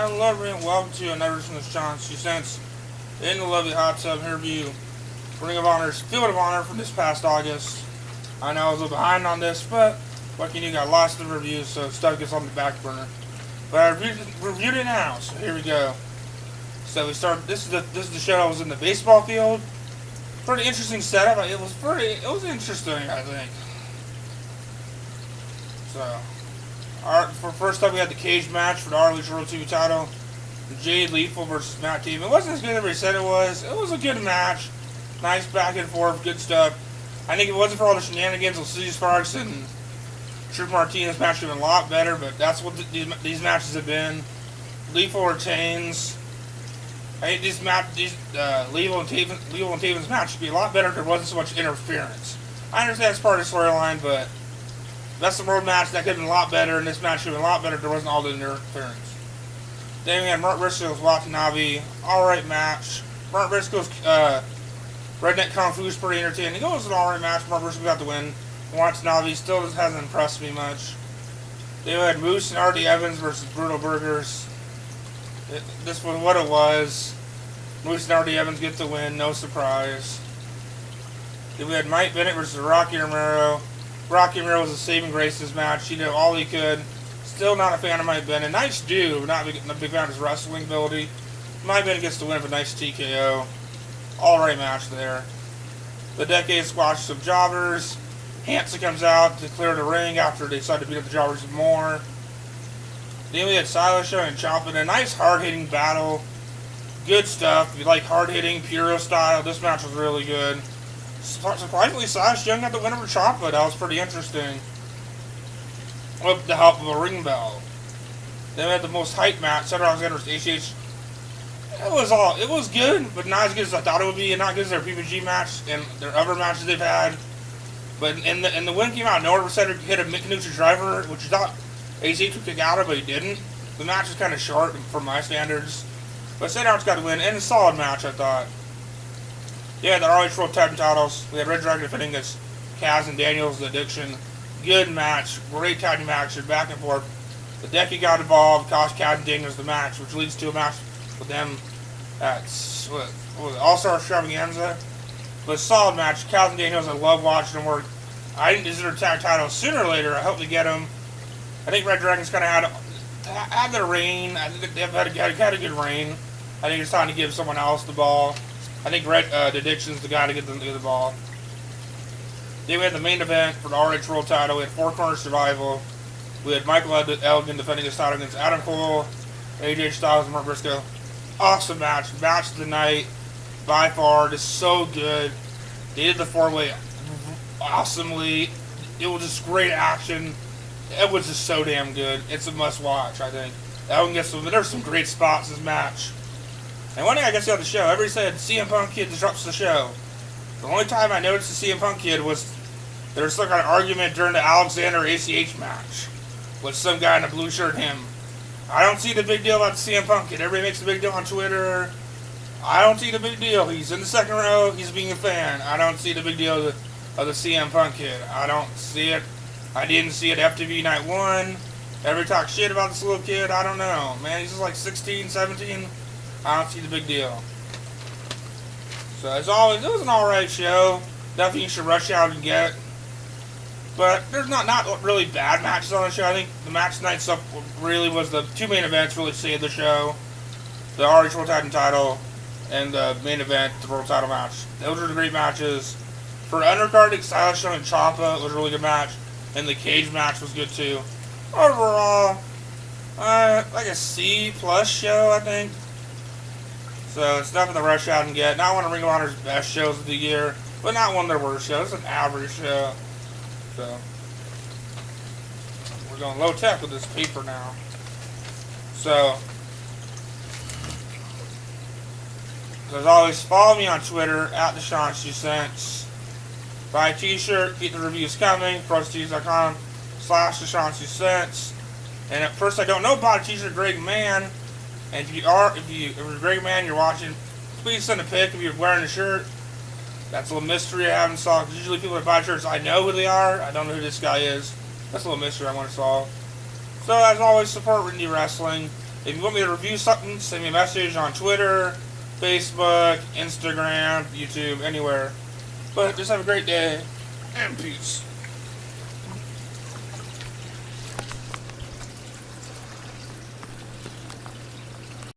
Hello everyone, welcome to another edition of Sean's 2 Cents in the lovely hot tub interview. Ring of Honor's Field of Honor from this past August. I know I was a little behind on this, but what can you, got lots of reviews, so stuff gets on the back burner. But I reviewed it now, so here we go. So we start. This is the show. I was in the baseball field. Pretty interesting setup. It was interesting, I think. So. For first up, we had the cage match for the ROH World TV title. Jade Lethal versus MATT TAVEN. It wasn't as good as everybody said it was. It was a good match. Nice back and forth, good stuff. I think if it wasn't for all the shenanigans with Cesar Sparks and Trick Martinez, match would have been a lot better, but that's what these matches have been. Lethal retains. I think Lethal and Taven's match should be a lot better if there wasn't so much interference. I understand it's part of the storyline, but that's the world match. That could have been a lot better, and this match should have been a lot better if there wasn't all the interference. Then we had Mark Briscoe's WATANABE. Alright match. Mark Briscoe's Redneck Kung Fu is pretty entertaining. It was an alright match. Mark Briscoe got the win. WATANABE still hasn't impressed me much. Then we had Moose and RD Evans versus Brutal Burgers. This was what it was. Moose and RD Evans get the win. No surprise. Then we had Mike Bennett versus Rocky Romero. Rocky Romero was a saving grace this match. He did all he could. Still not a fan of Mike Bennett. Nice dude, not a big fan of his wrestling ability. Mike Bennett gets the win with a nice TKO. Alright match there. The Decade squashes some jobbers. Hanson comes out to clear the ring after they decided to beat up the jobbers more. Then we had Silas and Ciampa. A nice hard-hitting battle. Good stuff. If you like hard-hitting, Puro style, this match was really good. Surprisingly, Silas Young got the win over Ciampa. That was pretty interesting. With the help of a ring bell. Then we had the most hype match, Cedric Alexander vs. HH. It was good, but not as good as I thought it would be, and not as good as their PPG match and their other matches they've had. But and the win came out of nowhere. Cedric hit a Mikanuchi driver, which you thought HH would kick out of, but he didn't. The match was kind of short for my standards. But Cedric's got the win, and a solid match, I thought. Yeah, the ROH World Tag titles. We had Red Dragon defending against Kaz and Daniels, the Addiction. Good match. Great tag team action, back and forth. The Decky got involved, cost Kaz and Daniels the match, which leads to a match with them at All-Star Extravaganza. But a solid match. Kaz and Daniels, I love watching them work. I didn't deserve tag titles sooner or later. I hope they get them. I think Red Dragon's kind of had their reign. I think they've had a good reign. I think it's time to give someone else the ball. I think the Addiction's the guy to get the ball. Then we had the main event for the ROH World title. We had Four Corner Survival. We had Michael Elgin defending his title against Adam Cole, AJ Styles, and Mark Briscoe. Awesome match. Match of the night. By far. Just so good. They did the four-way awesomely. It was just great action. It was just so damn good. It's a must-watch, I think. There's some great spots in this match. And one thing I guess on the show, everybody said CM Punk Kid disrupts the show. The only time I noticed the CM Punk Kid was there was some kind of argument during the Alexander ACH match with some guy in a blue shirt him. I don't see the big deal about the CM Punk Kid. Everybody makes a big deal on Twitter. I don't see the big deal. He's in the second row. He's being a fan. I don't see the big deal of the CM Punk Kid. I don't see it. I didn't see it FTV Night 1. Everybody talk shit about this little kid. I don't know. Man, he's just like 16, 17. I don't see the big deal. So, as always, it was an alright show. Nothing you should rush out and get. But there's not really bad matches on the show. I think the match tonight stuff really was the two main events really saved the show. The ROH World Tag title and the main event, the World Title match. Those were the great matches. For undercard, Silas Young and Ciampa, it was a really good match. And the cage match was good too. Overall, like a C+ show, I think. So it's nothing to rush out and get. Not one of Ring of Honor's best shows of the year, but not one of their worst shows. It's an average show. So we're going low tech with this paper now. So as always, follow me on Twitter at @TheSean2Cents. Buy a t-shirt, keep the reviews coming. ProStees.com/TheSean2Cents. And at first I don't know about a t-shirt, Greg Man. And if you're a Greg Man, you're watching, please send a pic if you're wearing a shirt. That's a little mystery I haven't solved. Because usually people that buy shirts, I know who they are. I don't know who this guy is. That's a little mystery I want to solve. So as always, support indie wrestling. If you want me to review something, send me a message on Twitter, Facebook, Instagram, YouTube, anywhere. But just have a great day, and peace.